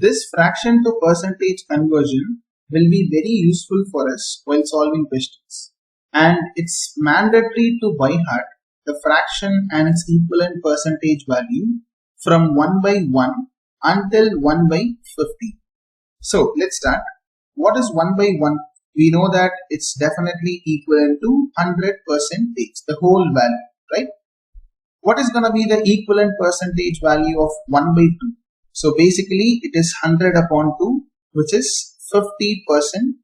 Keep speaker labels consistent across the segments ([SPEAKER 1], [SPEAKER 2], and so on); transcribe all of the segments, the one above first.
[SPEAKER 1] This fraction to percentage conversion will be very useful for us while solving questions. And it's mandatory to by heart the fraction and its equivalent percentage value from 1 by 1 until 1 by 50. So let's start. What is 1 by 1? We know that it's definitely equivalent to 100%, the whole value, right? What is going to be the equivalent percentage value of 1 by 2? So basically it is 100 upon 2, which is 50%.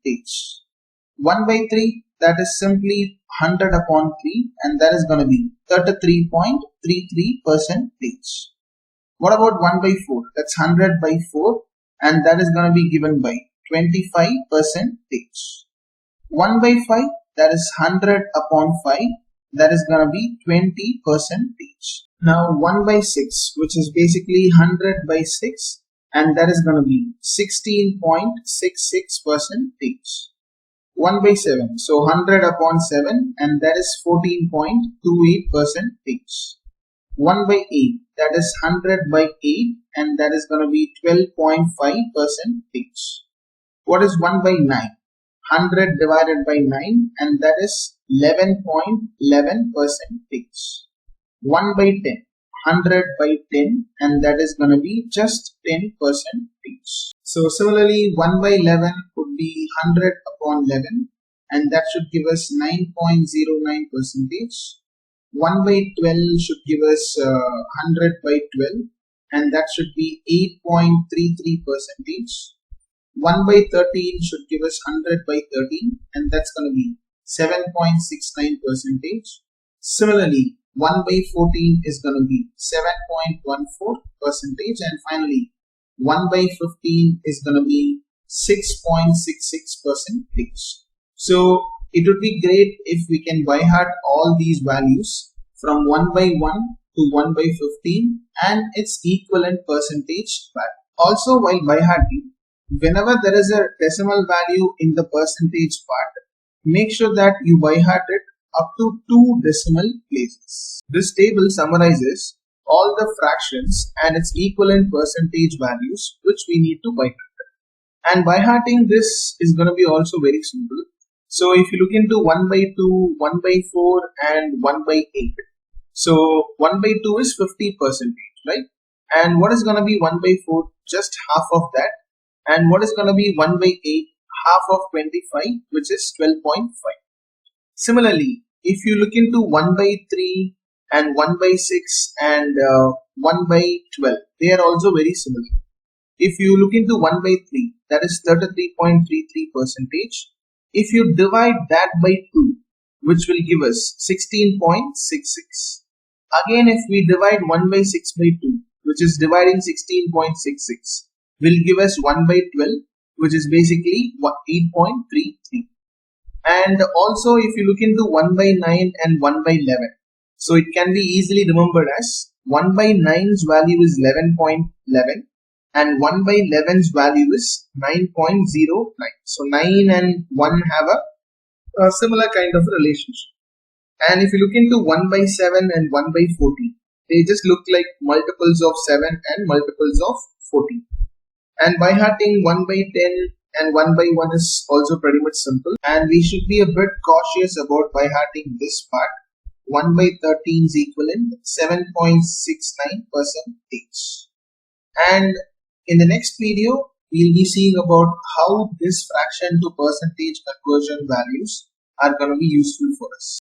[SPEAKER 1] 1 by 3, that is simply 100 upon 3, and that is going to be 33.33%. What about 1 by 4? That's 100 by 4, and that is going to be given by 25%. 1 by 5, that is 100 upon 5, that is going to be 20%. Now 1 by 6, which is basically 100 by 6, and that is going to be 16.66%. 1 by 7, so 100 upon 7, and that is 14.28%. 1 by 8, that is 100 by 8, and that is going to be 12.5%. What is 1 by 9? 100 divided by 9, and that is 11.11%. 1 by 10, 100 by 10, and that is going to be just 10%. So similarly, 1 by 11 would be 100 upon 11, and that should give us 9.09%. 1 by 12 should give us 100 by 12, and that should be 8.33%. 1 by 13 should give us 100 by 13, and that's going to be 7.69%. Similarly, 1 by 14 is going to be 7.14%, and finally 1 by 15 is going to be 6.66%. So it would be great if we can by heart all these values from 1 by 1 to 1 by 15 and its equivalent percentage value. Also, while by hearting, whenever there is a decimal value in the percentage part, make sure that you by heart it up to 2 decimal places. This table summarizes all the fractions and its equivalent percentage values which we need to by heart. And by hearting this is going to be also very simple. So if you look into 1 by 2, 1 by 4 and 1 by 8. So 1 by 2 is 50%, right? And what is going to be 1 by 4? Just half of that. And what is going to be 1 by 8? Half of 25, which is 12.5. Similarly, if you look into 1 by 3 and 1 by 6 and 1 by 12, they are also very similar. If you look into 1 by 3, that is 33.33%. If you divide that by 2, which will give us 16.66. Again, if we divide 1 by 6 by 2, which is dividing 16.66, will give us 1 by 12, which is basically 8.33. And also if you look into 1 by 9 and 1 by 11, so it can be easily remembered as 1 by 9's value is 11.11 and 1 by 11's value is 9.09. So 9 and 1 have a similar kind of relationship. And if you look into 1 by 7 and 1 by 14, they just look like multiples of 7 and multiples of 14. And by hearting 1 by 10 and 1 by 1 is also pretty much simple, and we should be a bit cautious about by hearting this part. 1 by 13 is equivalent 7.69%. And in the next video, we'll be seeing about how this fraction to percentage conversion values are going to be useful for us.